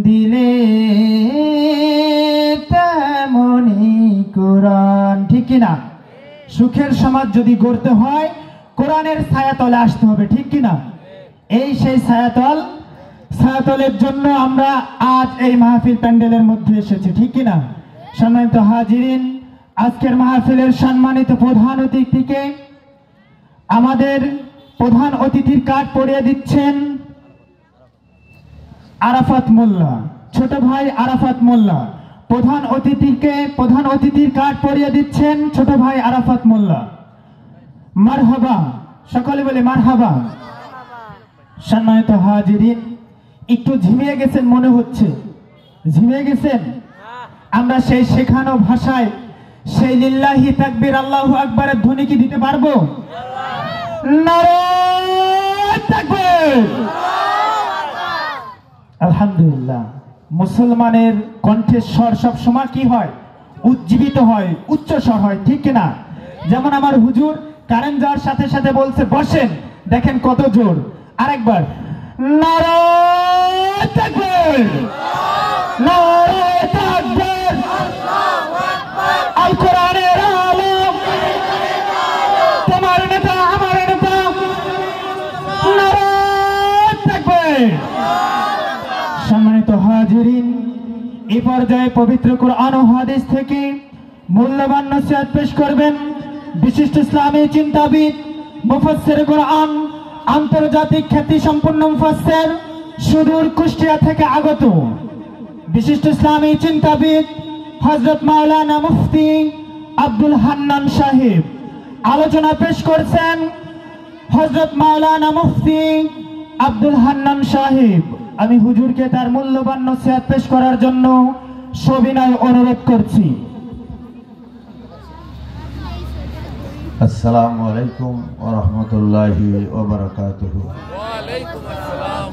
দিলে তেমনি কোরআন, ঠিক কিনা? সুখের সমাজ যদি গড়তে হয় কোরআনের ছায়াতলে আসতে হবে, ঠিক কিনা? এই সেই ছায়াতলের জন্য আমরা আজ এই মাহফিল প্যান্ডেলের মধ্যে এসেছি, ঠিক কিনা? সম্মানিত হাজিরিন, আজকের মাহফিলের সম্মানিত প্রধান অতিথিকে আমাদের প্রধান অতিথির কার্ড পরিয়ে দিচ্ছেন আরাফাত মোল্লা, ছোট ভাই আরাফাত মোল্লা। প্রধান অতিথির কার্ড পরিয়ে দিচ্ছেন ছোট ভাই আরাফাত মোল্লা। মারহাবা, সকলে বলে মারহাবা। সম্মানিত হাজিরিন, একটু ঝিমিয়ে গেছেন মনে হচ্ছে, ঝিমিয়ে গেছেন। আমরা সেই শেখানো ভাষায় সেই লিল্লাহি তাকবীর আল্লাহু আকবারের ধ্বনি কি দিতে পারবো? নারে তাকবীর। আলহামদুলিল্লাহ। মুসলমানের কণ্ঠের স্বর সব সময় কি হয়? উজ্জীবিত হয়, উচ্চ স্বর হয়, ঠিক কিনা? যেমন আমার হুজুর কারেন্ট যাওয়ার সাথে সাথে বলছে বসেন, দেখেন কত জোর। আরেকবার নারে তাকবীর, নারে তাকবীর। আল কোরআনের আলম, তোমার নেতা আমার নেতা, নারে তাকবীর। সম্মানিত হাজিরিন, এই পর্যায়ে পবিত্র কোরআন ও হাদিস থেকে মূল্যবান নসিহত পেশ করবেন বিশিষ্ট ইসলামী চিন্তাবিদ, মুফাসসির কোরআন, আন্তর্জাতিক খ্যাতি সম্পন্ন মুফাসসির, সুদূর কুষ্টিয়া থেকে আগত বিশিষ্ট ইসলামী চিন্তাবিদ হযরত মাওলানা মুফতি আব্দুল হান্নান সাহেব। আলোচনা পেশ করছেন হযরত মাওলানা মুফতি আব্দুল হান্নান সাহেব। আমি হুজুরকে তার মূল্যবান নসিহত পেশ করার জন্য সবিনয় অনুরোধ করছি। আসসালামু আলাইকুম ওয়া রাহমাতুল্লাহি ওয়া বারাকাতুহু। ওয়া আলাইকুম আসসালাম।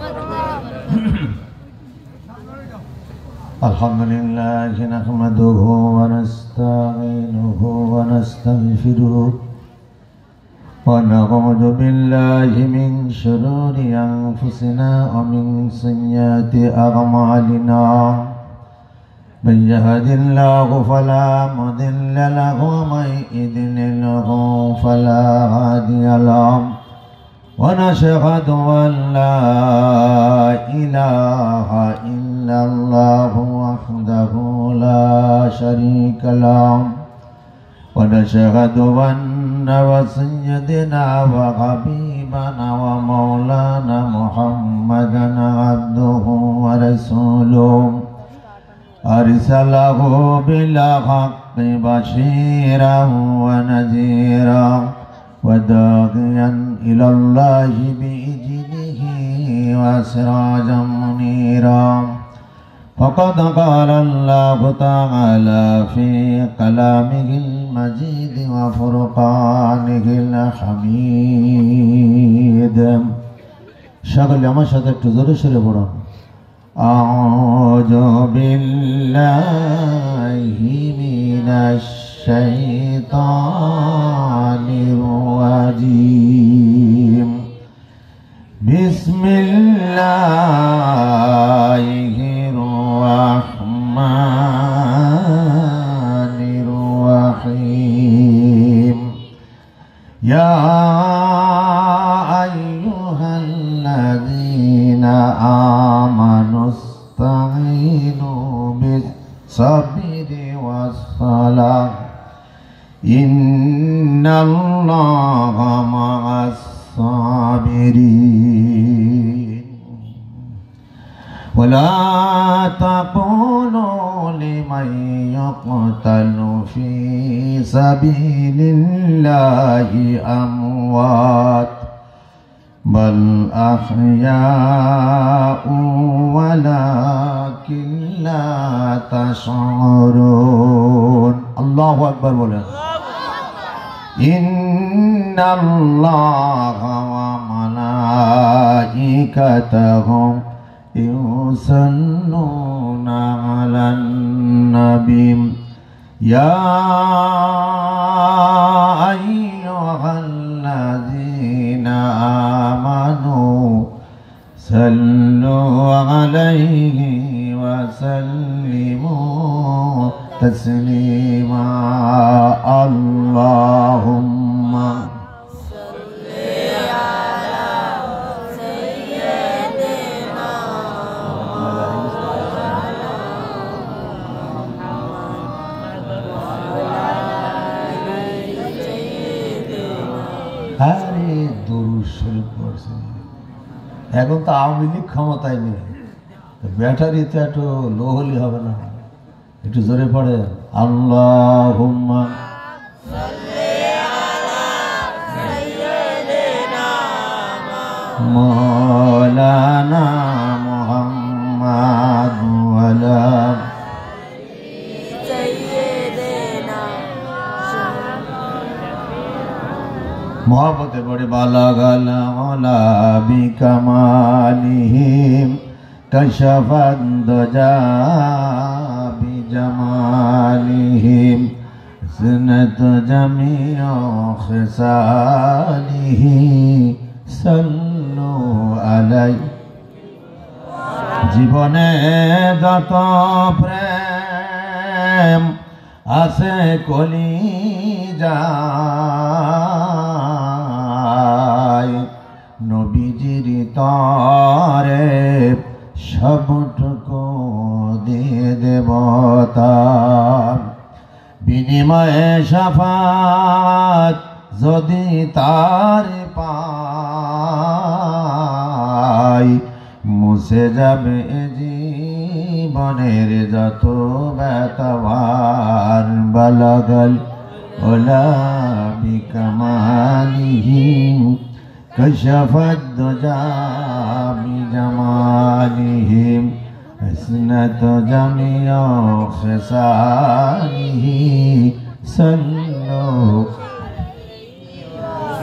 আলহামদুলিল্লাহি নাহমাদুহু ওয়া নাস্তাঈনুহু ওয়া নাস্তাগফিরুহু ওয়া নাউযু বিল্লাহি মিন শুরুরি আনফুসিনা ওয়া মিন সাইয়্যাতি আ'মালিনা। من يهد الله فلا مضل له ومن يضلل فلا هادي له ونشهد أن لا إله إلا الله وحده لا شريك له ونشهد أن سيدنا وحبيبنا ومولانا محمدا عبده ورسوله أرسله بالحق بشيرا ونذيرا وداعيا إلى الله بإذنه وسراجا منيرا. فقد قال الله تعالى في كلامه المجيد وفرقانه الحميد. شغل يا مشهد اكتزر شربنا. أعوذ بالله من الشيطان الرجيم. بسم الله الرحمن الرحيم. يا أيها الذين آمنوا استعينوا بالصبر والصلاة إن الله مع الصابرين. ولا تقولوا لمن يقتل في سبيل الله أموات بل أحياء ولكن لا تشعرون. الله أكبر بولن. إن الله وملائكته يصلون على النبي يا أيها الذين آمنوا صلوا عليه وسلموا تسليما اللهم আরে দুরূদ শরীফ পড়ছে এখন তো আওয়ামী লীগ ক্ষমতায় নেই ব্যাটারিতে একটু লো হলে হবে না একটু জোরে পড়ে আল্লাহুম্মা মাওলানা মুহাম্মদ ওয়ালা मोहब्बत बड़े बाला गला मौला बिकमालिहिम कशफत दुजा बिजमालिहिम सुनत जमीओ खिसालिहि सल्लु अलैहि জীবনে যত প্রেম আছে কলিজায় নবীজির তরে সবটুকু দিয়ে দেবতা বিনিময়ে শাফাত যদি তার পাই মুছে যাবে জীবনের যত ব্যতবার বালাগাল ওলা বিকামালিহি কশফত দুজা বিজামালিহি হাসনাত জামিউ খিসালিহি সাল্লু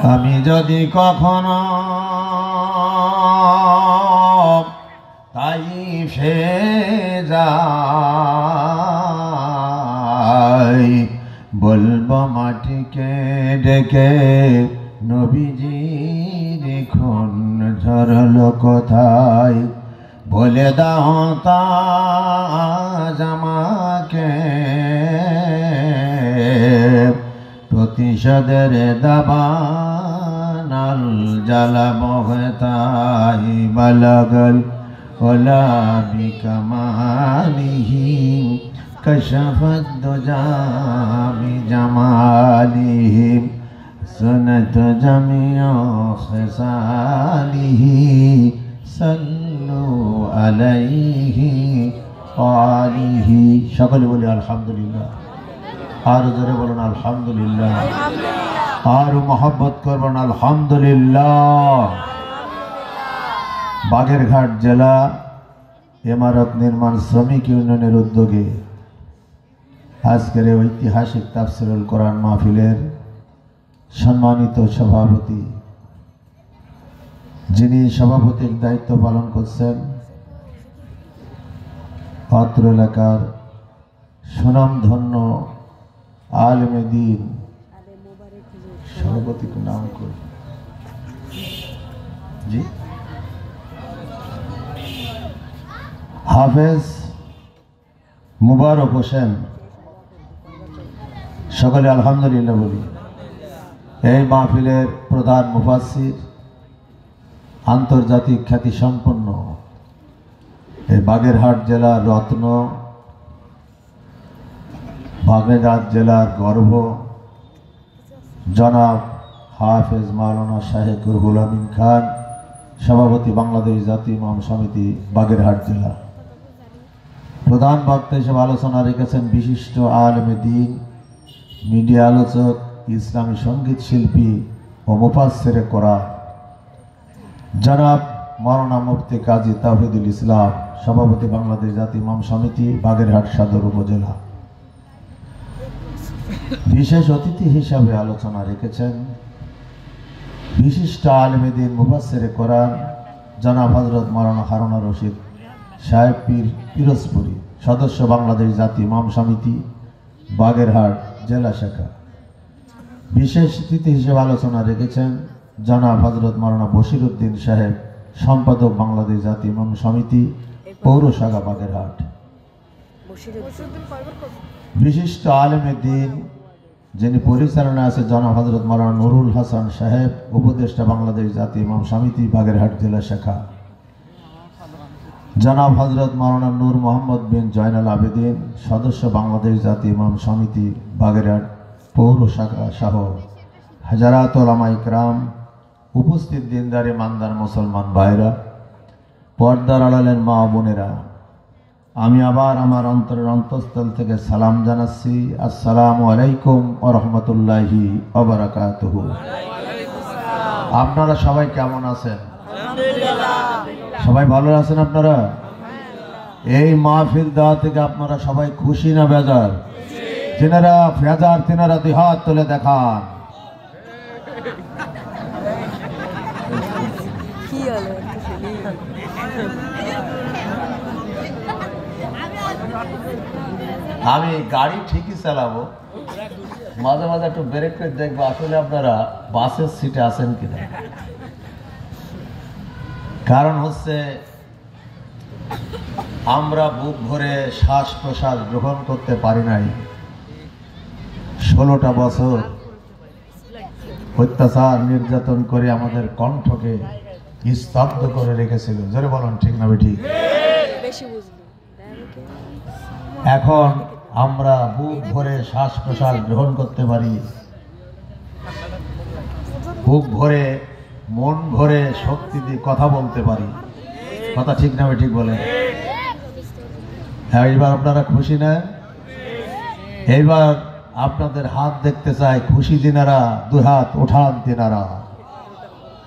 আমি যদি কখনো তাইফে যাই বলবো মাটিকে ডেকে নবীজি দেখুন ঝরলো কোথায় বলে দাও তাজ আমাকে প্রতিশোধের দাবানাল জ্বালাবো তাই বালাগল ওলা বিকামালিহি কশফত দুজা বিজামালিহি সুনত জামিউ খিসালিহি সাল্লু আলাইহি আলিহি সকলে বলি আলহামদুলিল্লাহ আর জোরে বলুন আলহামদুলিল্লাহ আর মহব্বত করবেন আলহামদুলিল্লাহ বাগেরহাট জেলা ইমারত নির্মাণ শ্রমিক ইউনিয়নের উদ্যোগে আজকের ঐতিহাসিক তাফসিরুল কোরআন মাহফিলের সম্মানিত সভাপতি যিনি সভাপতির দায়িত্ব পালন করছেন অত্র এলাকার সুনামধন্য আলেমে দ্বীন সভাপতির নাম করে জি হাফেজ মুবারক হোসেন সকলে আলহামদুলিল্লাহ বলি এই মাহফিলের প্রধান মুফাসসির আন্তর্জাতিক খ্যাতি সম্পন্ন এই বাগেরহাট জেলার রত্ন বাগেরহাট জেলার গর্ব জনাব হাফেজ মাওলানা শাহেখ রুহুল আমিন খান সভাপতি বাংলাদেশ জাতীয় ইমাম সমিতি বাগেরহাট জেলা প্রধান বক্তা হিসেবে আলোচনা রেখেছেন বিশিষ্ট আলেমে দ্বীন মিডিয়া আলোচক ইসলামী সঙ্গীত শিল্পী ও মুফাসসিরে কোরআন জনাব মাওলানা মুফতি কাজী তাওহিদুল ইসলাম সভাপতি বাংলাদেশ জাতীয় ইমাম সমিতি বাগেরহাট সদর উপজেলা বিশেষ অতিথি হিসাবে আলোচনা রেখেছেন বিশিষ্ট আলেমে দ্বীন মুফাসসিরে কোরআন জনাব হযরত মাওলানা হারুন রশিদ সাহেব পীর পিরোজপুরি সদস্য বাংলাদেশ জাতীয় ইমাম সমিতি বাগেরহাট জেলা শাখা বিশেষ অতিথি হিসেবে আলোচনা রেখেছেন জনাব হযরত মাওলানা বশির উদ্দিন সাহেব সম্পাদক বাংলাদেশ জাতীয় ইমাম সমিতি পৌর শাখা বাগেরহাট, বিশিষ্ট আলেমে দ্বীন যিনি পরিচালনা আছে জনাব হযরত মাওলানা নুরুল হাসান সাহেব, উপদেষ্টা বাংলাদেশ জাতীয় ইমাম সমিতি বাগেরহাট জেলা শাখা, জনাব হযরত মাওলানা নূর মোহাম্মদ বিন জয়নাল আবেদিন, সদস্য বাংলাদেশ জাতীয় ইমাম সমিতি বাগেরহাট পৌর শাখা সহ হাজারাত ওলামা ইকরাম, উপস্থিত দিনদার ইমানদার মুসলমান ভাইরা, পর্দার আড়ালের মা বোনেরা, আমি আবার আমার অন্তরের অন্তঃস্থল থেকে সালাম জানাচ্ছি। আসসালামু আলাইকুম ওয়া রাহমাতুল্লাহি ওয়া বারাকাতুহু। আপনারা সবাই কেমন আছেন? সবাই ভালো আছেন? আপনারা এই মাহফিল দেওয়া থেকে আপনারা সবাই খুশি না বেজার? যেনারা বেজার তেনারা দুই হাত তুলে দেখান। আমি গাড়ি ঠিকই চালাবো, মাঝে মাঝে একটু ব্রেক করে দেখবো আসলে আপনারা বাসের সিটে আছেন কিনা। কারণ হচ্ছে আমরা বুক ভরে শ্বাস প্রশ্বাস গ্রহণ করতে পারি নাই। 16টা বছর অত্যাচার নির্যাতন করে আমাদের কণ্ঠকে স্তব্ধ করে রেখেছিল। জোরে বলুন ঠিক না ঠিক? এখন আমরা বুক ভরে শ্বাস প্রশ্বাস গ্রহণ করতে পারি, বুক ভরে মন ভরে শক্তি দিয়ে কথা বলতে পারি। কথা ঠিক না ঠিক বলেন? হ্যাঁ, এইবার আপনারা খুশি না? এইবার আপনাদের হাত দেখতে চাই, খুশি দিনারা দুই হাত ওঠান দিনারা,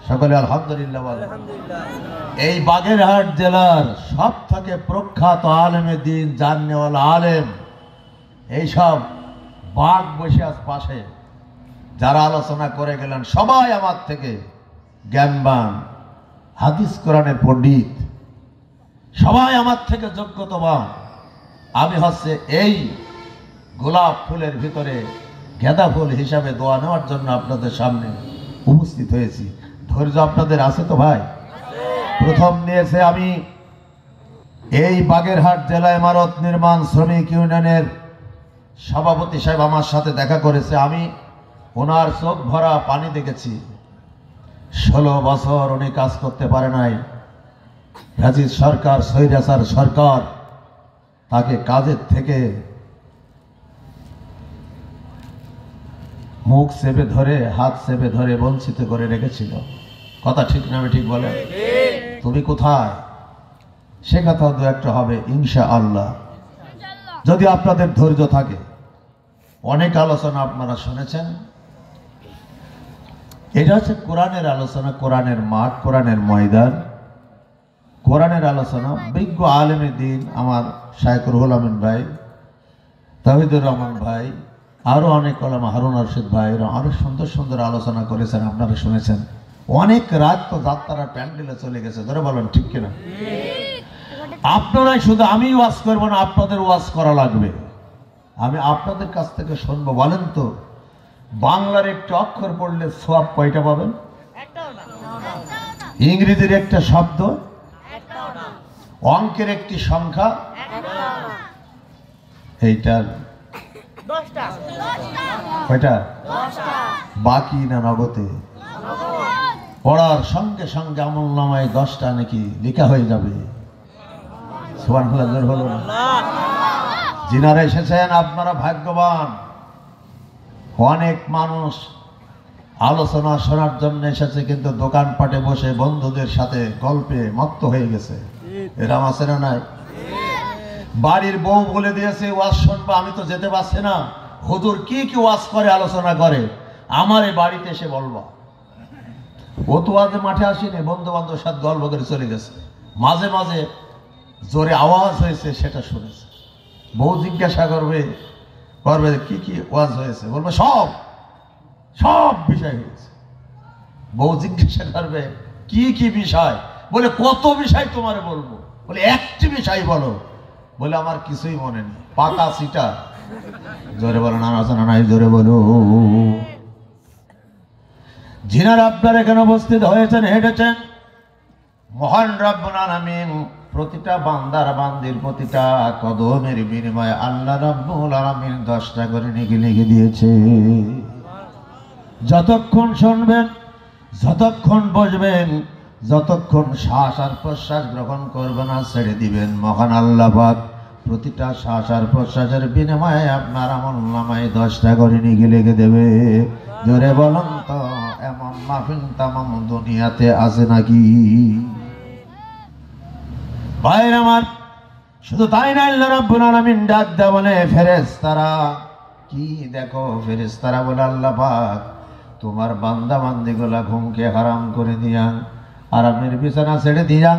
সকলে আলহামদুলিল্লাহ বলেন। এই বাগেরহাট জেলার সব থেকে প্রখ্যাত আলেমে দ্বীন জাননেওয়ালা আলেম, এইসব বাঘ বসে আজ পাশে যারা আলোচনা করে গেলেন সবাই আমার থেকে জ্ঞানবান, হাদিস কোরআনের পণ্ডিত, সবাই আমার থেকে যোগ্যতমান। আমি হচ্ছে এই গোলাপ ফুলের ভিতরে গেঁদা ফুল হিসাবে দোয়া নেওয়ার জন্য আপনাদের সামনে উপস্থিত হয়েছি। ধৈর্য আপনাদের আছে তো ভাই? প্রথম নিয়েছে আমি এই বাগেরহাট জেলা ইমারত নির্মাণ শ্রমিক ইউনিয়নের সভাপতি সাহেব আমার সাথে দেখা করেছে। আমি ওনার চোখ ভরা পানি দেখেছি। 16 বছর উনি কাজ করতে পারে নাই। ফ্যাসিস্ট সরকার, স্বৈরাচার সরকার তাকে কাজের থেকে মুখ চেপে ধরে, হাত চেপে ধরে বঞ্চিত করে রেখেছিল। কথা ঠিক না ঠিক বলে? তুমি কোথায়? সে কথা দু একটা হবে ইনশাআল্লাহ, যদি আপনাদের ধৈর্য থাকে। অনেক আলোচনা আপনারা শুনেছেন। এটা হচ্ছে কোরআনের আলোচনা, কোরআনের মাঠ, কোরআনের ময়দান, কোরআনের আলোচনা। বিজ্ঞ আলেমে দ্বীন আমার শায়েখ রুহুল আমিন ভাই, তাহিদুর রহমান ভাই, আরো অনেক ওলামা, হারুন রশিদ ভাই, অনেক সুন্দর সুন্দর আলোচনা করেছেন, আপনারা শুনেছেন। অনেক রাত তো যাত্রার প্যান্ডেলে চলে গেছে। ধরে বলেন ঠিক কিনা? আপনারাই শুধু, আমি ওয়াজ করবো না, আপনাদের ওয়াজ করা লাগবে। আমি আপনাদের কাছ থেকে শুনবো। বলেন তো, বাংলার একটা অক্ষর পড়লে সওয়াব কয়টা পাবেন? ইংরেজির একটা শব্দ, অঙ্কের একটি সংখ্যা, এইটার কয়টা? বাকি না নগদে? পড়ার সঙ্গে সঙ্গে আমলনামায় 10টা নাকি লেখা হয়ে যাবে। সুবহানাল্লাহ, জোর হলো না? যিনারা এসেছেন আপনারা ভাগ্যবান। অনেক মানুষ আলোচনা শোনার জন্য এসেছে, কিন্তু দোকানপাটে বসে বন্ধুদের সাথে গল্পে মত্ত হয়ে গেছে। এরম আছে না নাই? বাড়ির বউ বলে দিয়েছে ওয়াজ শুনবা, আমি তো যেতে পারছি না। হুজুর কি কি ওয়াজ করে, আলোচনা করে, আমার এই বাড়িতে এসে বলবা। ও তো আজ মাঠে আসেনি, বন্ধু বান্ধবের সাথে গল্প করে চলে গেছে। মাঝে মাঝে জোরে আওয়াজ হয়েছে সেটা শুনেছে। বউ জিজ্ঞাসা করবে কি কি ওয়াজ হয়েছে, বলবে সব সব বিষয় হয়েছে। বউ জিজ্ঞাসা করবে কি কি বিষয়, বলে কত বিষয় তোমারে বলবো, বলে একটি বিষয় বলো, বলে আমার কিছুই মনে নেই, পাতা সিটা। জোরে বলো না, না নাই, জোরে বলো। যিনারা আপনারা এখানে উপস্থিত হয়েছেন, হেঁটেছেন, মহান রব্বুল আলামিন প্রতিটা বান্দার বান্দির প্রতিটা কদমের বিনিময়ে আল্লাহ রব্বুল আলামিন 10টা করে নেকি লিখে দিয়েছে। যতক্ষণ শুনবেন, যতক্ষণ বসবেন, যতক্ষণ শ্বাস আর প্রশ্বাস গ্রহণ করবেন আর ছেড়ে দিবেন, মহান আল্লাহ পাক প্রতিটা শ্বাস আর প্রশ্বাসের বিনিময়ে আপনার আমলনামায় 10টা করে নেকি লিখে দেবে। জোরে বলুন তো, এমন মাহফিল তামাম দুনিয়াতে আছে নাকি? ভাইরা আমার, শুধু তাই না, আল্লাহ রাব্বুল আলামিন ডাক দেয়া বলে ফেরেশতারা, কি দেখো ফেরেশতারা বলে আল্লাহ পাক তোমার বান্দা বান্দিগুলা ঘুমকে হারাম করে দিয়া, আরামের বিছানা ছেড়ে দিয়া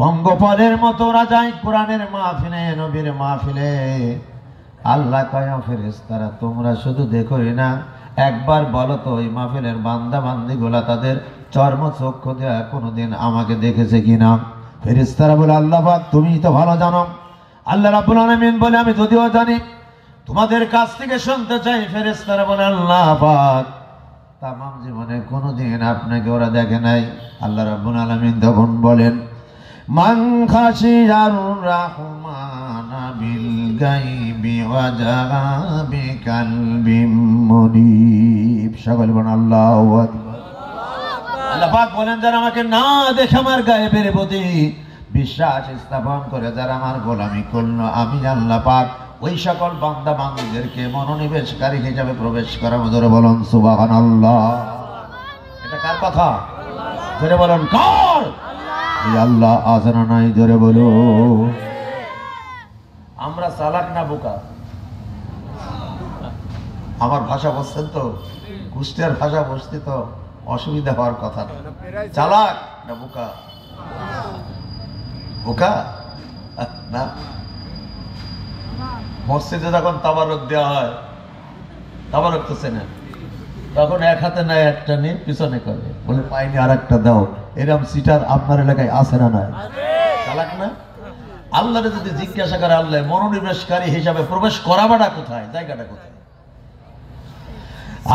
ভঙ্গপালের মতো ওরা যায় কোরআনের মাহফিলে, নবীর মাহফিলে। আল্লাহ কয় ফেরেশতারা তোমরা শুধু দেখোই না, একবার বলো তো ওই মাহফিলের বান্দা বান্দিগুলা তাদের চর্মচক্ষু দেয়া কোনোদিন আমাকে দেখেছে কিনা? ফেরেশতারা বলে আল্লাহ পাক তুমি তো ভালো জানো। আল্লাহ রাব্বুল আলামিন বলে আমি যদিও জানি, তোমাদের কাছ থেকে শুনতে চাই। ফেরেশতারা বলে আল্লাহ পাক তামাম জীবনে কোনোদিন আপনাকে ওরা দেখে নাই। আল্লাহ রাব্বুল আলামিন তখন বলেন মান খাশিয়ার রাহমানা বিল গায়বি ওয়া জাআ বিকালবিম মুনিব। সকল বলেন আল্লাহু আকবার। আল্লাহ পাক বলেন যারা আমাকে না দেখে আমার গায়েবের প্রতি বিশ্বাস স্থাপন করে, যারা আমার গোলামি করলো, আমি আল্লাহ পাক ওই সকল বান্দা বান্দীদেরকে মনোনিবেশকারী হিসাবে প্রবেশ করা। জোরে বলুন সুবহানাল্লাহ। এটা কার কথা? জোরে বলুন কার? আল্লাহ আছে না নাই? জোরে বলো। আমরা চালাক না বোকা? আমার ভাষা বুঝছেন তো? কুষ্টিয়ার ভাষা বুঝতে তো অসুবিধা হওয়ার কথা না। চালাক না বোকা? বোকা না। মসজিদে যখন তাবারক দেওয়া হয়, তাবারক তো চেনেন, তখন এক হাতে নেয় একটা নিয়ে পিছনে করে বলে পাইনি আর একটা দাও। এরকম সিটার আপনার এলাকায় আছে না নাই? চালাক না? আল্লাহরে যদি জিজ্ঞাসা করে আল্লাহ মনোনিবেশকারী হিসাবে প্রবেশ করাবাটা কোথায়, জায়গাটা কোথায়?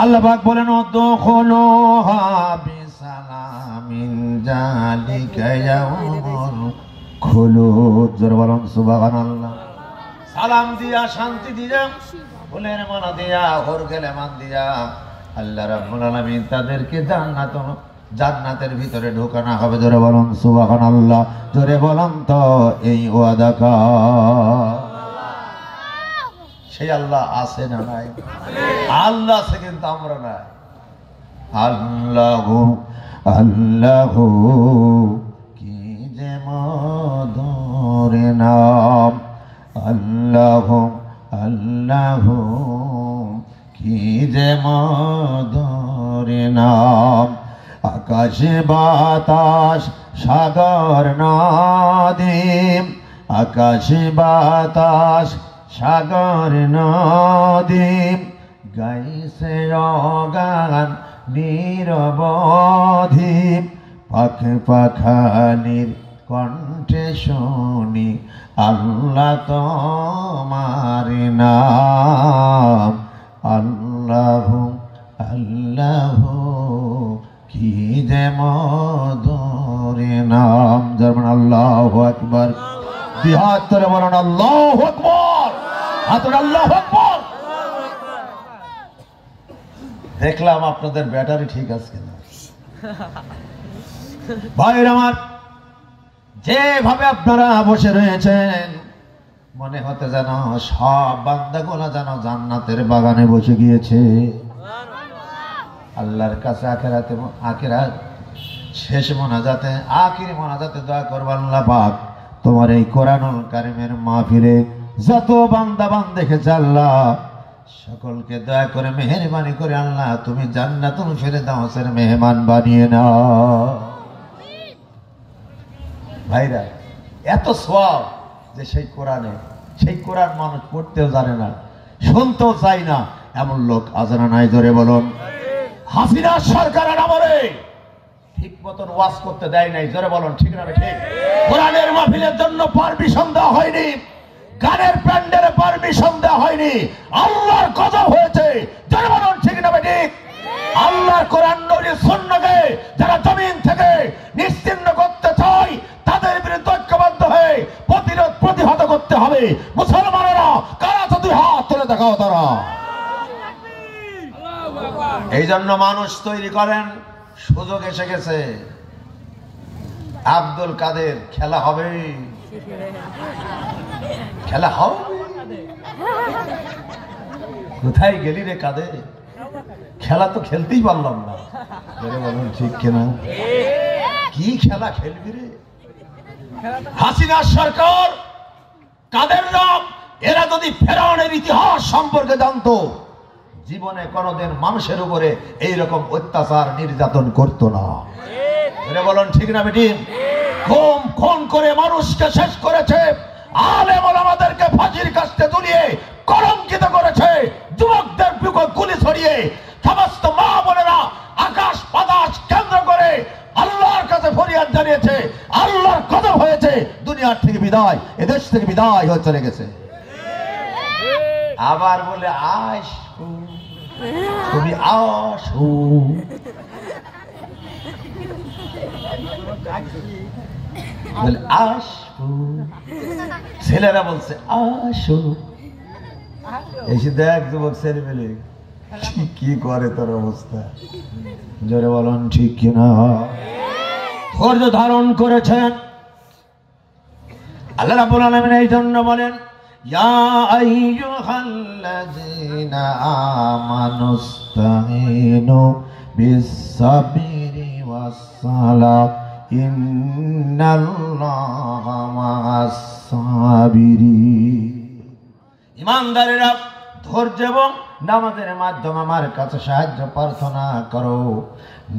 আল্লাহ পাক বলেন উদখুলুহা বিসালামিন যালিকা ইয়াউমুল খুলুদ। জোরে বলুন সুবহানাল্লাহ। সালাম দিয়া, শান্তি দিয়া, ফুলের মালা দিয়া, হরগেলে মান দিয়া আল্লাহ রাব্বুল আলামিন তাদেরকে জান্নাতের ভিতরে ঢোকানো হবে। জোরে বলুন সুবহানাল্লাহ। জোরে বলুন তো এই ওয়াদা কার? সেই আল্লাহ আছে না নাই? আল্লাহ আছে, কিন্তু আমরা নাই। আল্লাহু আল্লাহু কি যে মধুর নাম, আল্লাহু আল্লাহু কি যে মধুর নাম। আকাশ বাতাস সাগর নদী, আকাশ বাতাস সাগর নদী গাইছে গান নিরবধি। পাখ পাখালির কণ্ঠে শুনি আল্লাহ তোমার নাম। আল্লাহু আল্লাহু কি যে মধুর নাম। যেমন আল্লাহু আকবার। বিহাত করে বলেন আল্লাহু আকবার। হাতুড় আল্লাহু আকবার। দেখলাম আপনাদের ব্যাটারি ঠিক আছে কিনা। ভাইয়ের আমার, যেভাবে আপনারা বসে রয়েছেন মনে হতে যেন সব বান্দাগুলো যেন জান্নাতের বাগানে বসে গিয়েছে। আল্লাহর কাছে আখিরাত শেষ মোনাজাতে, আখিরি মোনাজাতে দোয়া করবেন আল্লাহ পাক তোমার এই কোরআনুল কারীমের মাহফিলে যত বান্দা বান্দা দেখেছে আল্লাহ সকলকে দয়া করে মেহেরবানি করে আল্লাহ তুমি জান্নাতুল ফেরদাউসের মেহমান বানিয়ে নাও। ভাইরা, এত সওয়াব যে সেই কোরআন মানুষ পড়তেও জানে না, শুনতেও চাই না, এমন লোক আজানা নাই। জোরে বলুন। হাসিনা সরকারের আমলে ঠিক মতন ওয়াজ করতে দেয় নাই। জোরে বলুন ঠিক না ঠিক? কোরআনের মাহফিলের জন্য পারমিশন দেওয়া হয়নি, গানের প্যান্ডেলে পারমিশন দেওয়া হয়নি, আল্লাহর গজব হয়েছে। জোরে বলুন ঠিক না ঠিক? আল্লাহর কোরআন নবীর সুন্নাহকে যারা জমিন থেকে নিশ্চিহ্ন করতে চায় তাদের বিরুদ্ধে ঐক্যবদ্ধ হয়ে প্রতিরোধ প্রতিহত করতে হবে। মুসলমানেরা কারা তো দুই হাত তুলে দেখাও তারা। এই জন্য মানুষ তৈরি করেন, সুযোগ এসে গেছে। আব্দুল কাদের খেলা হবে, খেলা হবে। কোথায় গেলি রে কাদের? খেলা তো খেলতেই পারলাম না। বলুন ঠিক কিনা? কি খেলা খেলবি রে? হাসিনা সরকার, কাদের নাম, এরা যদি ফেরাউনের ইতিহাস সম্পর্কে জানতো জীবনে কোনদিন মানুষের উপরে এইরকম অত্যাচার নির্যাতন করতো না। বলুন ঠিক না বেটি? খুন করে মানুষকে শেষ করেছে, আলেম ওলামাদেরকে ফাঁসির কাস্তে ঝুলিয়ে কলঙ্কিত করেছে, যুবকদের বুকে গুলি ছড়িয়ে সমস্ত মা বোনেরা আকাশ বাতাস কেন্দ্র করে আল্লাহর কাছে ফরিয়াদ জানিয়েছে। আল্লাহর কদম হয়েছে, দুনিয়ার থেকে বিদায়, এদেশ থেকে বিদায় হয়ে চলে গেছে। আবার বলে আসো, তুমি আসো। বলে আসো, ছেলেরা বলছে আসো। এসে দেখ যুবক ছেলে পেলে কি করে তোর অবস্থা। জোরে বলুন ঠিক কিনা? ধৈর্য ধারণ করেছেন আল্লাহ রাব্বুল আলামিন। এই জন্য বলেন ইয়া আইয়ুহাল্লাযীনা আমানুস্তাঈনু বিস-সাবরি ওয়াস-সালাত ইন্নাল্লাহা মা'আস-সাবিরিন। ঈমানদারেরা ধৈর্য এবং নামাজের মাধ্যমে আমার কাছে সাহায্য প্রার্থনা করো,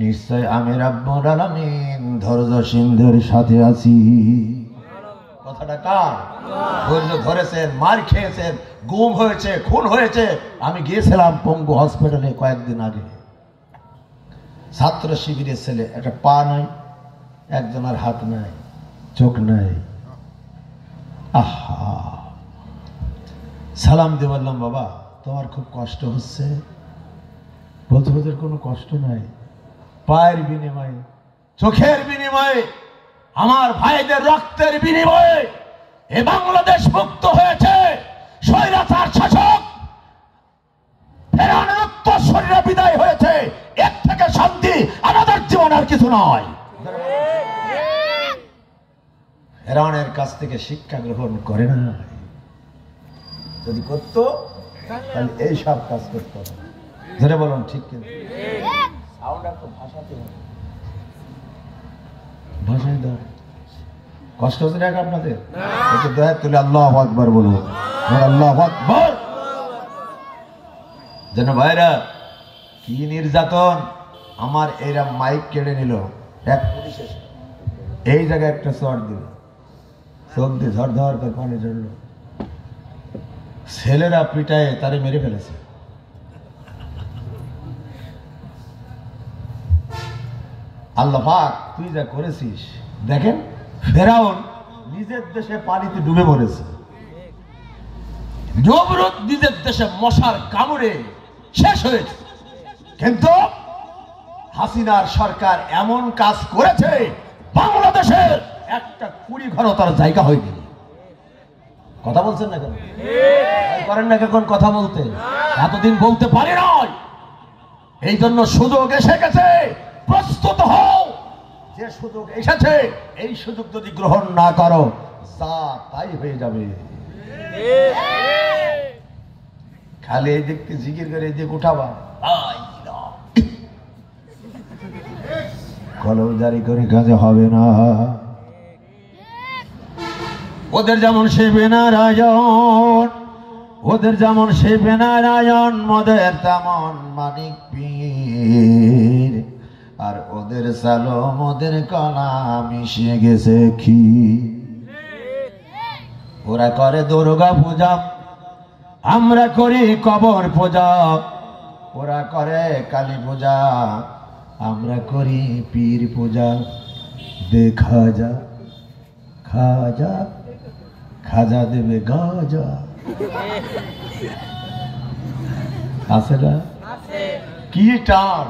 নিশ্চয় আমি রাব্বুল আলামিন ধৈর্যশীলদের সাথে আছি। কথাটা কার? ধৈর্য ধরেছেন, মার খেয়েছেন, গুম হয়েছে, খুন হয়েছে। আমি গিয়েছিলাম পঙ্গু হসপিটালে কয়েকদিন আগে। ছাত্র শিবিরের ছেলে, একটা পা নাই, একজনের হাত নাই, চোখ নাই। আহা, সালাম দিয়ে বললাম বাবা তোমার খুব কষ্ট হচ্ছে? বলতে ওদের কোনো কষ্ট নাই, পায়ের বিনিময়ে, চোখের বিনিময়ে, আমার ভাইদের রক্তের বিনিময়ে এ বাংলাদেশ মুক্ত হয়েছে। স্বৈরাচার শাসক ফেরাউনের উত্তরসূরিরা বিদায় হয়েছে। এর থেকে শান্তি আমাদের জীবনে আর কিছু নয়। ফেরাউনের কাছ থেকে শিক্ষা গ্রহণ করে না, যদি করতো তাহলে এই সব কাজ করতে হবে। ধরে বলুন ঠিক কিনা? ভাষাতে হবে, ভাষায় দাও। কষ্ট হচ্ছে না আপনাদের? দয়া তুলে আল্লাহু আকবার বলুন, আল্লাহু আকবার। যেন ভাইরা কি নির্যাতন! আমার এরা মাইক কেড়ে নিল, এক পুলিশ এই জায়গায় একটা চট দিল, চোখ দিয়ে ধর ধর করে পানি ঝরল। ছেলেরা পিটায় তারে মেরে ফেলেছে। আল্লাহ পাক তুই যা করেছিস। দেখেন ফেরাউন নিজের দেশে পানিতে ডুবে মরেছে, নমরুদ নিজের দেশে মশার কামড়ে শেষ হয়েছে। কিন্তু হাসিনার সরকার এমন কাজ করেছে, বাংলাদেশের একটা কুড়ি ঘর তার জায়গা হয়নি। কথা বলছেন না কেন? করেন না কেন কথা বলতে? এতদিন বলতে পারি নয়, এই জন্য সুযোগ এসে গেছে, প্রস্তুত হও। যে সুযোগ এসেছে এই সুযোগ যদি গ্রহণ না করো যা তাই হয়ে যাবে। খালি এই দিককে জিকির করে এই দিক উঠাবা, কলম জারি করে কাজে হবে না। ওদের যেমন শিবে নারায়ণ, ওদের যেমন শিবে নারায়ণ, মোদের তেমন মানিক পীর। আর ওদের সালো মোদের কলা মিশে গেছে কি। ওরা করে দুর্গা পূজা, আমরা করি কবর পূজা। ওরা করে কালী পূজা, আমরা করি পীর পূজা। দেখা যা খাজা, খাজা দেবে গাজা। আছে না? কি টান!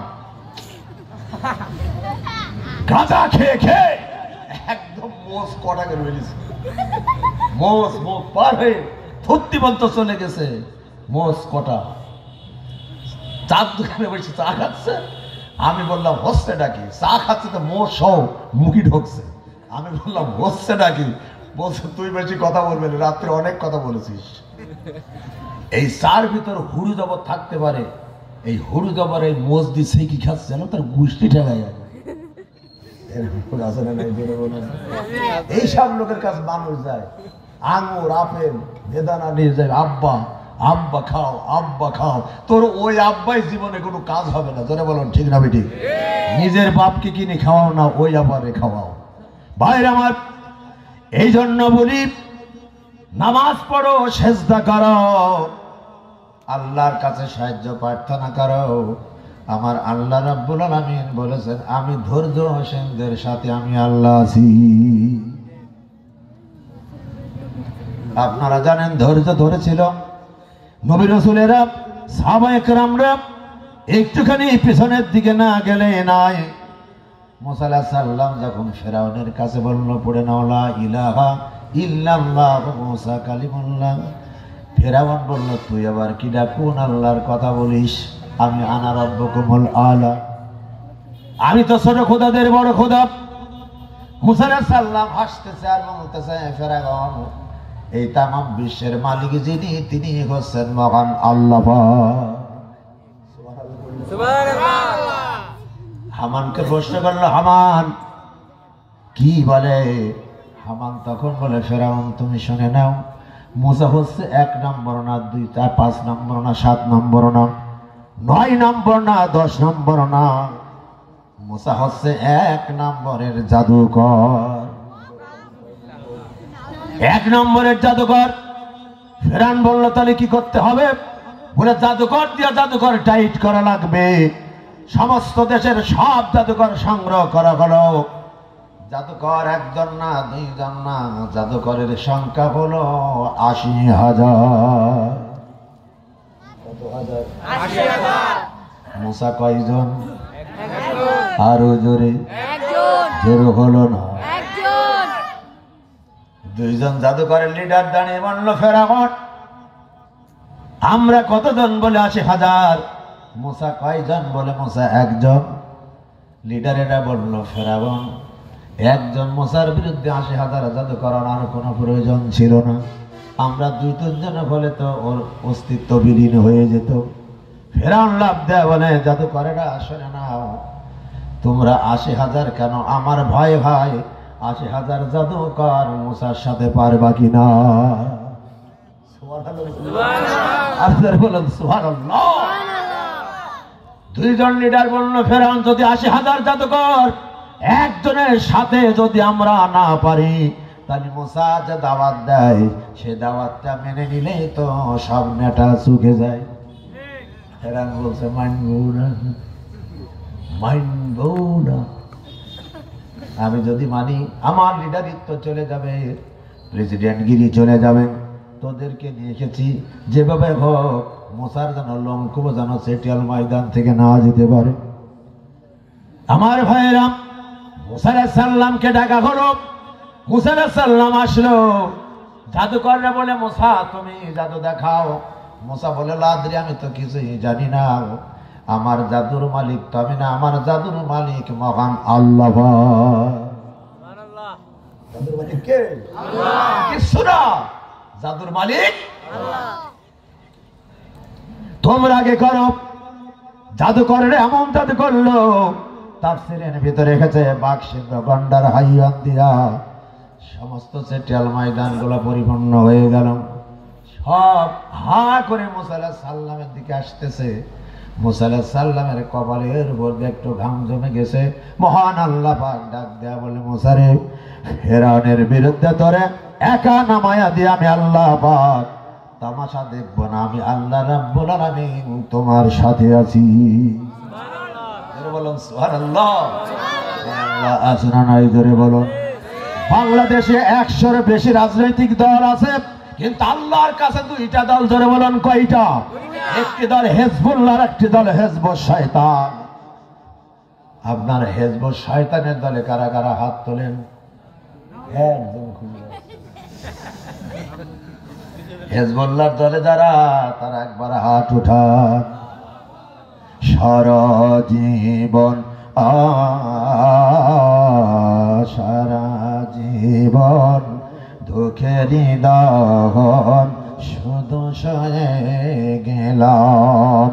গাঁজা খেয়ে খেয়ে একদম মোষ কটা করে বেরিয়েছে, মোষ মুখ পার হয়ে ধরতি বলতে চলে গেছে। মোষ কটা চার দোকানে বসে চা খাচ্ছে। আমি বললাম হচ্ছে ডাকি, চা খাচ্ছে তো মোষ সহ মুখি ঢুকছে। আমি বললাম হচ্ছে ডাকি, বলছে তুই বেশি কথা বলবে না, রাত্রে অনেক কথা বলেছিস। এই চার ভিতর হুড়ু জবর থাকতে পারে, এই হুড়ু জবর এই মোষ দিয়ে সেই কি খাচ্ছে জানো, তার গুষ্টি ঠেকায় যায়। এইসব লোকের কাছে মানুষ যায়, আঙুর আপেল বেদানা নিয়ে যায়, আব্বা আব্বা খাও আব্বা খাও। তোর ওই আব্বাই জীবনে কোনো কাজ হবে না, যারা বলেন ঠিক না বেটি? নিজের বাপকে কিনে খাওয়াও না, ওই আব্বারে খাওয়াও। ভাইরা আমার, এই জন্য বলি নামাজ পড়ো, সেজদা করো, আল্লাহর কাছে সাহায্য প্রার্থনা করো। আমার আল্লাহ রাব্বুল আলামিন বলেছেন, আমি ধৈর্যশীলদের সাথে আমি আল্লাহ আছি। আপনারা জানেন ধৈর্য ধরেছিল নবী রাসূলেরা, সাহাবায়ে কেরামরা একটুখানি পিছনের দিকে না গেলে নাই। মুসা আলাইহিস সালাম যখন ফেরাউনের কাছে বলল, পড়ে নাও লা ইলাহা ইল্লাল্লাহ মুসা কালিমুল্লাহ। ফেরাউন বলল, তুই আবার কিডা, কোন আল্লাহর কথা বলিস? আমি আনা রাব্বুকুমুল আলা, আমি তো ছোট খোদাদের বড় খোদা। মুসা আলাইহিস সালাম হাসতেছে আর বলতেছে, ফেরাউন, এই তামাম বিশ্বের মালিক যিনি, তিনি হচ্ছেন মহান আল্লাহ। সুবহানাল্লাহ। হামানকে প্রশ্ন করলো, হামান কি বলে? হামান তখন বলে, ফেরাউন তুমি শুনে নাও, মুসা হচ্ছে 1 নম্বর না, 2, 4, 5 নম্বর না, 7 নম্বর না, 9 নম্বর না, 10 নম্বর না, মুসা হচ্ছে 1 নম্বরের জাদুকর। 1 নম্বরের জাদুকর। ফেরাউন বলল, তাহলে কি করতে হবে? বলে, জাদুকর দিয়া জাদুকর টাইট করা লাগবে। সমস্ত দেশের সব জাদুকর সংগ্রহ করা হলো। জাদুকর 1 জন না, 2 জন না, জাদুকরের সংখ্যা হলো 80,000। কত হাজার? 80,000। মুসা কয়জন? আরো জোরে? জোরে হলো না? 2 জন জাদুকরের লিডার দাঁড়িয়ে বলল, ফেরাউন আমরা কতজন? বলে 80,000। মুসা কয়জন? বলে মুসা 1 জন। লিডারেরা বলল, ফেরাউন 1 জন মুসার বিরুদ্ধে 80,000 জাদুকর আনার কোনো প্রয়োজন ছিল না, আমরা 2-3 জন হলে তো ওর অস্তিত্ব বিলীন হয়ে যেত। ফেরাউন লাভ দেয় বলে, জাদুকরেরা আসলে নাও, তোমরা 80,000 কেন? আমার ভয় ভাই 80,000 জাদুকর মুসার সাথে পারবা কিনা? সুবহানাল্লাহ বলেন, সুবহানাল্লাহ। 2 জন লিডার বলল, ফেরাউন যদি 80,000 জাদুকর 1 জনের সাথে যদি আমরা না পারি, তাহলে মুসা যে দাওয়াত দেয় সে দাওয়াতটা মেনে নিলেই তো সব নেটা চুকে যায়। ফেরাউন বলছে, মানবো না, মানবো না। আমি যদি মানি আমার লিডারিত্ব চলে যাবে, প্রেসিডেন্টগিরি চলে যাবে। তোদেরকে নিয়ে এসেছি, যেভাবে হোক মুসার যেন লঙ্কুব যেন সেটিয়াল ময়দান থেকে না যেতে পারে। আমার ভাইয়েরা, মুসা আলাইহিস সালামকে ডাকা হলো। মুসা আলাইহিস সালাম আসলো। জাদুকররা বলে, মুসা তুমি জাদু দেখাও। মুসা বলে, লাদ্রি আমি তো কিছুই জানি না, আমার জাদুর মালিক তো আমি না, আমার জাদুর মালিক মহান আল্লাহ। জাদুর মালিক কে? আল্লাহ। কিছু না, জাদুর মালিক আল্লাহ। তোমরা আগে করো। জাদুকরের এমন জাদু করলো, তাফসীরের ভিতরে রেখেছে, বাঘ সিংহ গন্ডার হাইয়ান দিয়া সমস্ত সেটিয়াল ময়দান গুলো পরিপূর্ণ হয়ে গেল। সব হা করে মুসা আলাইহিস সালামের দিকে আসতেছে। মুসা আলাইহিস সালামের কপালের উপর একটু ঘাম জমে গেছে। মহান আল্লাহ পাক ডাক দেয়া বলে, মুসা রে, ফেরাউনের বিরুদ্ধে তোরে একা নামায়া দিয়ে আমি আল্লাহ পাক তামাশা দেখব না, আমি আল্লাহ রাব্বুল আলামিন তোমার সাথে আছি। সুবহানাল্লাহ বলুন, সুবহানাল্লাহ। আল্লাহ আসনা নাই ধরে বলুন। বাংলাদেশে 100-এর বেশি রাজনৈতিক দল আছে, কিন্তু আল্লাহর কাছে 2টা দল। ধরে বলুন, কয়টা? একটি দল হিজবুল্লাহ, একটি দল হিজবুশ শয়তান। আপনার হেজবুল শয়তানের দলে কারা কারা হাত তোলেন? একদম খুঁজে হেজবুল্লাহর দলে যারা, তারা একবার হাত উঠান। সারা জীবন সারা জীবন দুঃখেরই দহন শুধু সয়ে গেলাম।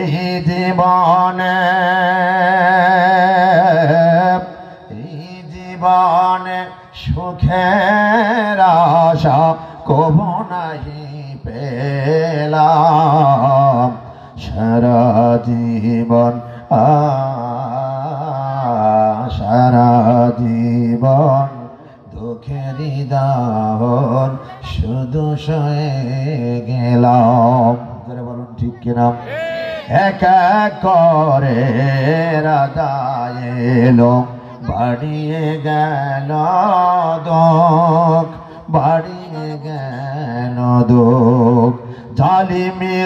এই জীবনে সুখের আশা কবু নাহি পেলাম। সারা জীবন সারা জীবন দুঃখেরই দাহন শুধু সয়ে গেলাম। বলুন ঠিক কিনা? এক এক করে রাজা এলো, বাড়িয়ে গেল দুঃখ, বাড়িয়ে গেল দুঃখ। জালিমি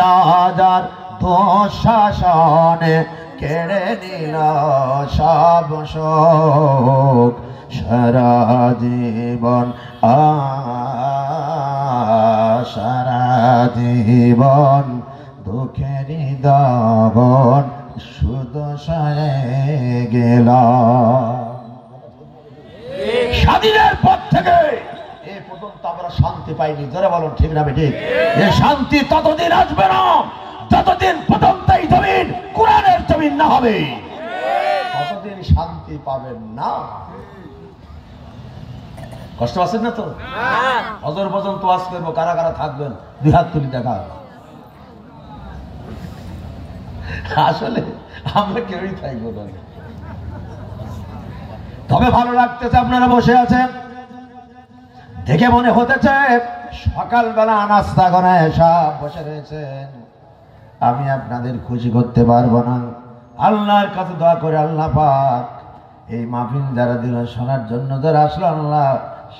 রাজার দুঃশাসনে কেড়ে নিল সব শোক। সারা জীবন সারা জীবন দুঃখেরই দাহন শুধু সয়ে গেলাম। স্বাধীনের পর থেকে এ পর্যন্ত আমরা শান্তি পাইনি। জোরে বলুন ঠিক না বেঠিক? এ শান্তি ততদিন আসবে না যতদিন পর্যন্ত এই জমিন কোরআনের জমিন না হবে, ততদিন শান্তি পাবেন না। কষ্ট আছেন না তো? হজর পর্যন্ত ওয়াজ করবো, কারা কারা থাকবেন দুই হাত তুলি দেখা। আসলে আমরা কেউই থাকবো না, তবে ভালো লাগতেছে আপনারা বসে আছেন দেখে মনে হতেছে সকালবেলা নাস্তা করে সব বসে রয়েছেন। আমি আপনাদের খুশি করতে পারবো না। আল্লাহর কাছে দোয়া করে আল্লাহ পাক এই মাহফিল যারা দিল শোনার জন্য যারা আসলো, আল্লাহ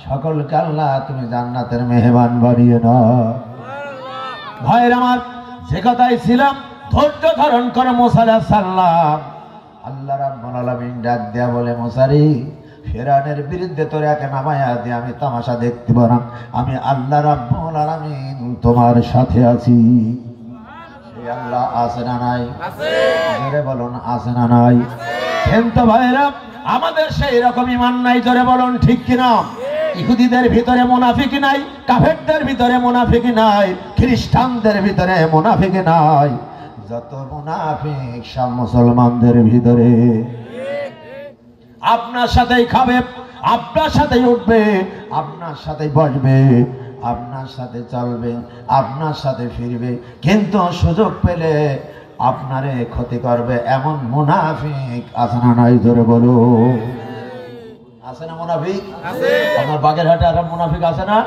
সকলকে আল্লাহ তুমি জান্নাতের মেহমান বানিয়ে নাও। ভাইয়ের আমার, যে কথাই ছিলাম ধৈর্য ধারণ করে মুসা আলাইহিস সালাম। আল্লাহ রাব্বুল আলামিন ডাক দেয়া বলে, মুসারি ফেরাউনের বিরুদ্ধে তোরে একে নামায়া দিয়ে আমি তামাশা দেখতে পারা, আমি আল্লাহ রাব্বুল আলামিন তোমার সাথে আছি। সেই আল্লাহ আছে না নাই? জোরে বলুন আছে না নাই? কিন্তু ভাইরা আমাদের সেই রকম ঈমান নাই। জোরে বলুন ঠিক কিনা? ইহুদিদের ভিতরে মুনাফিক নাই, কাফেরদের ভিতরে মুনাফিক নাই, খ্রিস্টানদের ভিতরে মুনাফিক নাই, যত মুনাফিক সব মুসলমানদের ভিতরে। আপনার সাথেই খাবে, আপনার সাথেই উঠবে, আপনার সাথেই বসবে, আপনার সাথে চলবে, আপনার সাথে ফিরবে, কিন্তু সুযোগ পেলে আপনারে ক্ষতি করবে এমন মুনাফিক আছে না নাই? জোরে বলো আছে না মুনাফিক? আমার বাগেরহাটে আর মুনাফিক আছে না?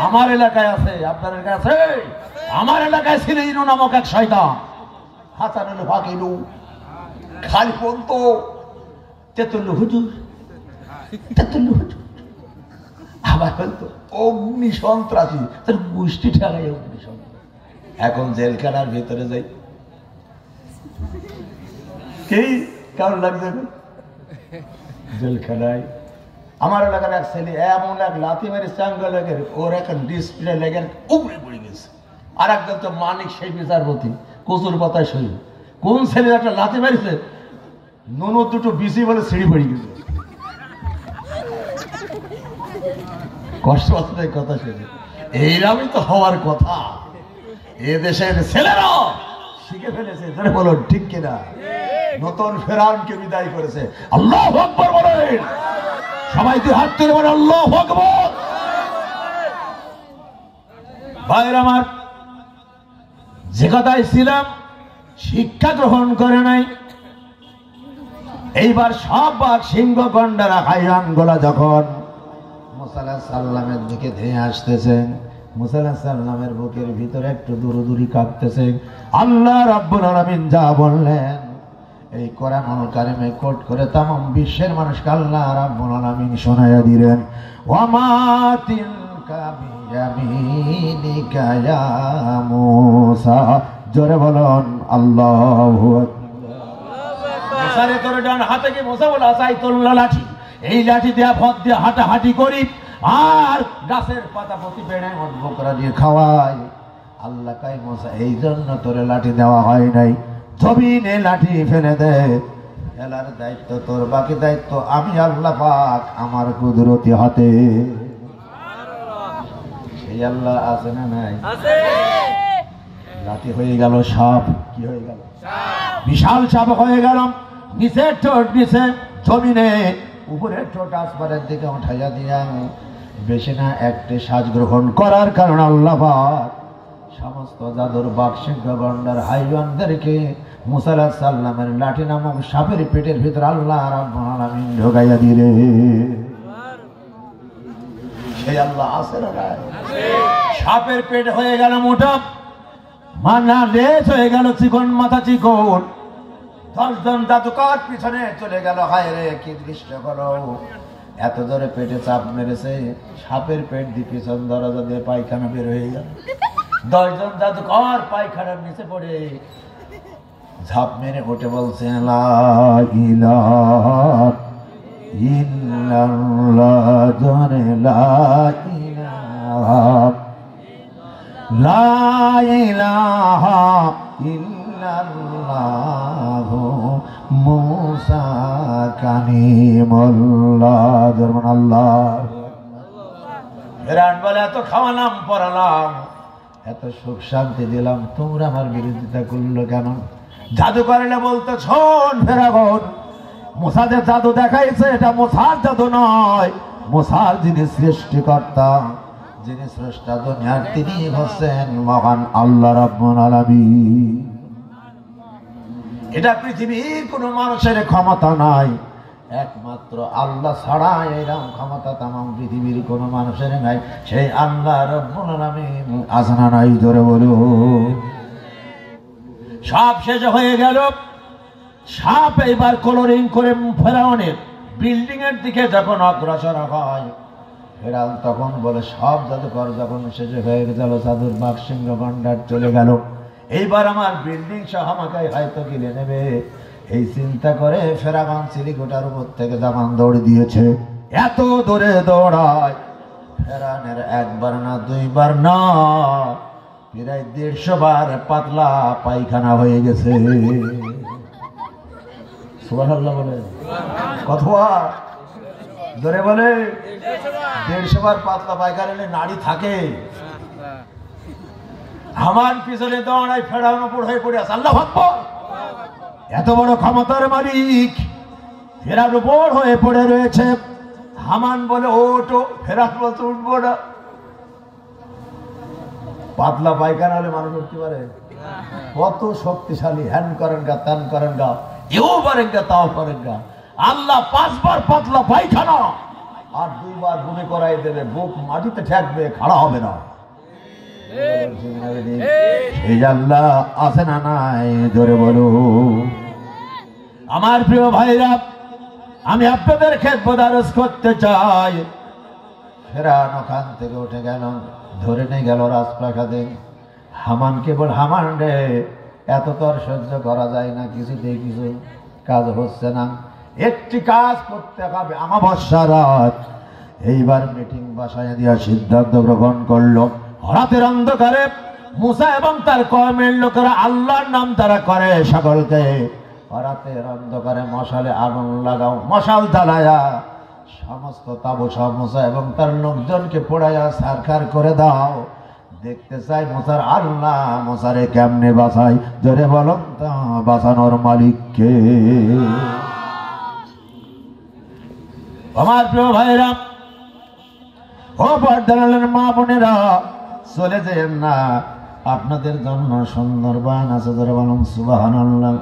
আমার এলাকায় আছে, আপনার এলাকায় আছে? আমার এলাকায় ছিল ইনু নামক এক শয়তান, হাসানুল ফাকিলু, খালি পন্ত তেতুল্লু হুজুর, তেতুল্লু হুজুর। আবার বলতো অগ্নি সন্ত্রাসী, তার গোষ্ঠী ঠেলাই অগ্নি সন্ত্রাসী। এখন জেলখানার ভিতরে যাই, কে কারণ লাগছে জেলখানায়। আমার এলাকার এক ছেলে এমন এক লাথি মেরে চাঙ্গা লেগে ওর এখন ডিসপ্লে লেগে উপরে পড়ে গেছে। আর একজন তো মানিক সেই বিচারপতি কচুর পাতায় সই, কোন ছেলে একটা লাথি মেরেছে নুন দুটো বিসি বলে ছিঁড়ি পড়ে গেছে। কষ্ট আছে কথা শুনে, এইরকমই তো হওয়ার কথা। এ দেশের ছেলেরা শিখে ফেলেছে, ধরে বলো ঠিক কিনা? নতুন ফেরাউনকে বিদায় করেছে। আল্লাহু আকবার বলেন সবাই, দুই হাত তুলে বলেন আল্লাহু আকবার। ভাইরা আমার, যে কথাই ছিলাম শিক্ষা গ্রহণ করে নাই। এইবার সব বাঘ সিংহ গন্ডারা হাইয়ান গোলা যখন মুসা আলাইহিস সালামের দিকে ধেয়ে আসতেছেন, মুসা আলাইহিস সালামের বুকের ভিতরে একটু দূরদূরি কাঁপতেছে। আল্লাহ রাব্বুল আলামিন যা বললেন এই কোরআনুল কারিমে কোট করে तमाम বিশ্বের মানুষকে আল্লাহ রাব্বুল আলামিন শোনায়া দিলেন। ওয়া মা তিলকা ইয়ামিনিকা ইয়া মূসা, জোরে বলুন আল্লাহু আকবার। মুসারে তোর ডান হাতে কি মুসা বলে আসাইতুল্লাহ লাঠি, এই লাঠি দিয়া ভর দিয়ে হাঁটাহাঁটি করি আর গাছের পাতা প্রতি বেড়ে বকরা দিয়ে খাওয়াই। আল্লাহ কাই মূসা এই জন্য তোরে লাঠি দেওয়া হয় নাই, জমিনে লাঠি ফেলে দে, এলার দায়িত্ব তোর, বাকি দায়িত্ব আমি আল্লাহ পাক আমার কুদরতি হাতে। সেই আল্লাহ আছে না নাই? লাঠি হয়ে গেল সাপ, কি হয়ে গেল? বিশাল সাপ হয়ে গেল, নিচের ঠোঁট নিচে জমিনে, উপরের ঠোঁট আসমানের দিকে উঠাইয়া দিয়া বেশি না একটি সাজ গ্রহণ করার কারণে আল্লাহ পাক সমস্ত জাদুর বাকশিঙ্গ গন্ডার হাইওয়ানদেরকে মুসা আলাইহিস সালামের লাঠি নামক সাপের পেটের ভিতর আল্লাহ রাব্বুল আলামিন ঢোকাইয়া দিলে। সেই আল্লাহ আছে না নাই? সাপের পেট হয়ে গেল মোটা, মানা লেজ হয়ে গেল চিকন, মাথা চিকন। 10 জন জাদুকর পিছনে চলে গেল। হায় রে কি দৃশ্য করো, এত জোরে পেটে চাপ মেরেছে, সাপের পেট দিয়ে পিছন দরজা দিয়ে পায়খানা বের হয়ে গেল। 10 জন জাদুকর পায়খানার নিচে পড়ে ঝাঁপ মেরে উঠে বলছে লা ইলাহা ইল্লাল্লাহ, জোরে লা ইলাহা, লা ইলাহা ইল্লাল্লাহ মুসা কালিমুল্লাহ, জোরে আল্লাহ। বিরাট বলে এত খাওয়ালাম পড়ালাম, এত সুখ শান্তি দিলাম, তোমরা আমার বিরোধিতা করলো কেন? জাদু করলে বলতো শোন ফেরাউন, মুসা যে জাদু দেখাইছে এটা মুসার জাদু নয়, মুসার যিনি সৃষ্টিকর্তা, যিনি স্রষ্টা দুনিয়ার, তিনি হচ্ছেন মহান আল্লাহ রাব্বুল আলামিন। এটা পৃথিবীর কোনো মানুষের ক্ষমতা নাই, একমাত্র আল্লাহ ছাড়া এরকম ক্ষমতা তামাম পৃথিবীর কোনো মানুষের নাই। সেই আল্লাহ রাব্বুল আলামিন আছে না নাই? জোরে বলো। সব শেষ হয়ে গেল। সাপ এইবার কলোরিং করে ফেরাউনের বিল্ডিং এর দিকে যখন অগ্রসর হয়, ফেরাউন তখন বলে সব জাদুকর যখন শেষ হয়ে গেল, জাদুর বাকশিঙ্গ গন্ডার চলে গেল, এইবার আমার বিল্ডিং সহ আমাকে হয়তো গিলে নেবে, এই চিন্তা করে ফেরাউন চিলিকোটার উপর থেকে জামান দৌড় দিয়েছে। এত দূরে দৌড়ায় ফেরাউনের একবার না দুইবার না, প্রায় 150 বার পাতলা পায়খানা হয়ে গেছে। সুবহানাল্লাহ বলে, কতবার ধরে বলে? 150 বার পাতলা পায়খানা নাড়ি থাকে। আমার পিছনে দৌড়ায় ফেরাউন উপর হয়ে পড়ে আছে। আল্লাহু আকবার! এত বড় ক্ষমতার মালিক ফেরাউন উপর হয়ে পড়ে রয়েছে। হামান বলে ওটো, ফেরাউন বলতে উঠবো না। পাতলা পায়খানা হলে মানুষ উঠতে পারে? কত শক্তিশালী, হ্যান করেন গা, ত্যান করেন গা, এও পারেন গা, তাও পারেন গা। আল্লাহ 5 বার পাতলা পায়খানা আর 2 বার বমি করাই দেবে, বুক মাটিতে ঠেকবে, খাড়া হবে না। এই আল্লাহ আছে না নাই? জোরে বলো। আমার প্রিয় ভাইরা, আমি আপনাদের খেদমত আরজ করতে চাই। ফেরাউন ওখান থেকে উঠে গেল, ধরে নিয়ে গেল রাজপ্রাসাদে। হামানকে বল, হামান রে এত তোর সহ্য করা যায় না, কিছুতেই কিছু কাজ হচ্ছে না, একটি কাজ করতে হবে। অমাবস্যা রাত, এইবার মিটিং বাসায় দিয়া সিদ্ধান্ত গ্রহণ করলো। রাতের অন্ধকারে মুসা এবং তার কওমের লোকেরা আল্লাহর নাম তারা করে সকলকে। রাতের অন্ধকারে মশালে আগুন লাগাও, মশাল জ্বালায়া সমস্ত তাবুসা মুসা এবং তার লোকজনকে পোড়াইয়া ছারখার করে দাও। দেখতে চাই মুসার আল্লাহ মুসারে কেমনে বাঁচাই। জোরে বলুন তা বাঁচানোর মালিককে। আমার প্রিয় ভাইরা ও পর্দার মা বোনেরা, চলে যেন না, আপনাদের জন্য সুন্দরবন আছে। জোরে বলুন সুবহানাল্লাহ।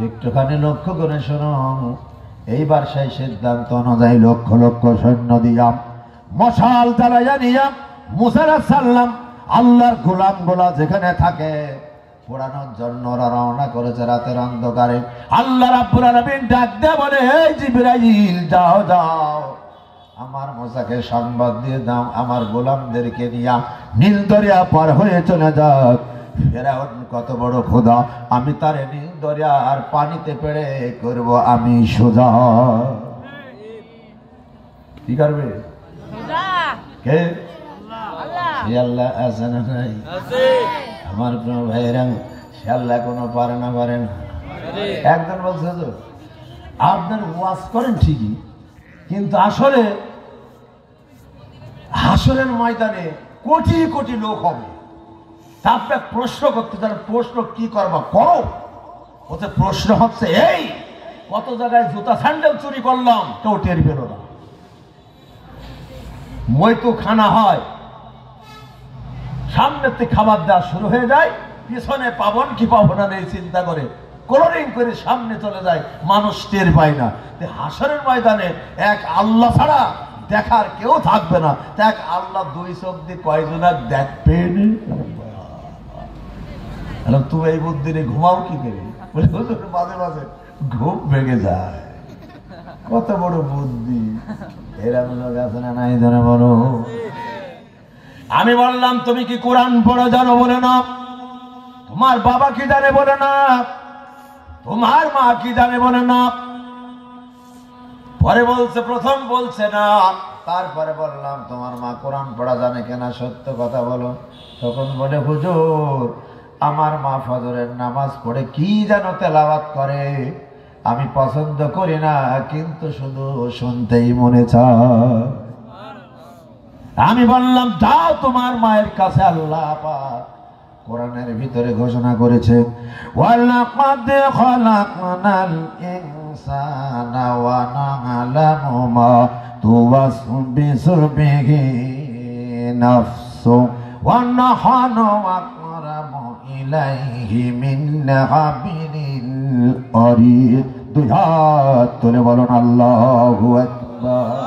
একটুখানি লক্ষ্য করে শুনুন, এইবার সেই সিদ্ধান্ত অনুযায়ী লক্ষ লক্ষ সৈন্য দিয়াম মশাল জ্বালাইয়া নিয়াম মুসা আলাইহিস সালাম আল্লাহর গোলাম গোলা যেখানে থাকে পোড়ানোর জন্য রওনা করেছে রাতের অন্ধকারে। আল্লাহ রাব্বুল আলামিন ডাক দিয়ে বলে, এই জিবরাইল যাও যাও, আমার মুসাকে সংবাদ দিয়ে দাও আমার গোলামদেরকে নিয়ে নীল দরিয়া পার হয়ে চলে যাক। ফেরাউন কত বড় খোদা, আমি তারে নীল দরিয়ার পানিতে পেড়ে করব আমি সোজা। কি করবে কে? সে আল্লাহ আছে না নাই? আমার কোন ভাইয়েরা সে আল্লাহ কোনো পারে না পারে না। একজন বলছে তো আপনার ওয়াজ করেন ঠিকই, কিন্তু আসলে হাসরের ময়দানে কোটি কোটি লোক হবে, তা আপনার প্রশ্ন করতে চান, প্রশ্ন কি করবা করো। ওতে প্রশ্ন হচ্ছে এই কত জায়গায় জুতা স্যান্ডেল চুরি করলাম, কেউ টের পেল না। মৈতু খানা হয়, সামনের থেকে খাবার দেওয়া শুরু হয়ে যায়, পিছনে পাবন কি পাবো না নেই চিন্তা করে কলোরিং করে সামনে চলে যায়, মানুষ টের পায় না। হাসরের ময়দানে এক আল্লাহ ছাড়া দেখার কেউ থাকবে না। এক আল্লাহ দুই চোখ দিয়ে কয়জন আর দেখবেন? তুমি এই বুদ্ধি নিয়ে ঘুমাও কি করে? বলে মাঝে মাঝে ঘুম ভেঙে যায়। কত বড় বুদ্ধি এরকম লোক আছে না নাই? ধরে বলো। আমি বললাম তুমি কি কোরআন পড়া জানো? বলে না। তোমার বাবা কি জানে? বলে না। তোমার মা কি জানে? বলে না। পরে বলছে, প্রথম বলছে না, তারপরে বললাম তোমার মা কোরআন পড়া জানে কিনা সত্য কথা বলো। তখন বলে হুজুর আমার মা ফজরের নামাজ পড়ে কি যেন তেলাওয়াত করে, আমি পছন্দ করি না, কিন্তু শুধু শুনতেই মনে চায়। আমি বললাম যাও তোমার মায়ের কাছে, আল্লাহ পাক কোরআনের ভিতরে ঘোষণা করেছে ওয়ালাকাদ খালাকনাল ইনসানা ওয়া না'লামু মা তুওয়াসবিসু বিহি নাফসু ওয়া নাহনু আকরামু ইলাইহি মিন হাবিলিল ওয়ারিদ। দুই হাত তুলে বলুন আল্লাহু আকবার।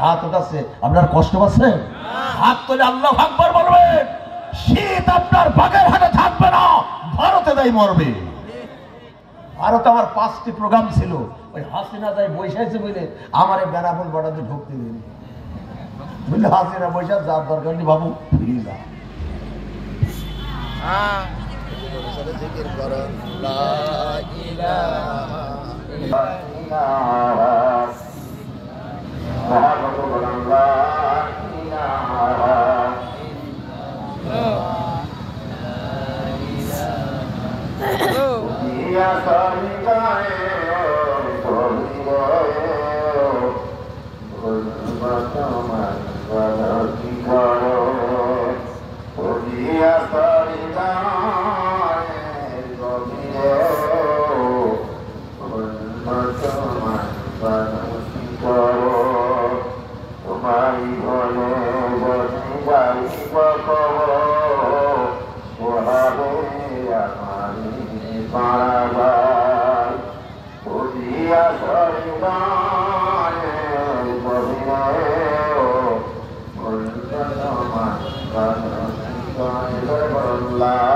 হাত উঠাচ্ছে, আপনার কষ্ট পাচ্ছে? হাত তুলে আল্লাহু আকবার বলবেন। শীত আপনার বাগের হাটে থাকবে না, ভারতে যাই মরবে। ভারতে আমার 5টি প্রোগ্রাম ছিল, ওই হাসিনা যাই বৈশাইছে বলে আমার এই বেনাপুল বাড়াতে ঢুকতে দিন বুঝলে। হাসিনা বৈশাখ যার দরকার নেই বাবু, ফিরে যা। Allah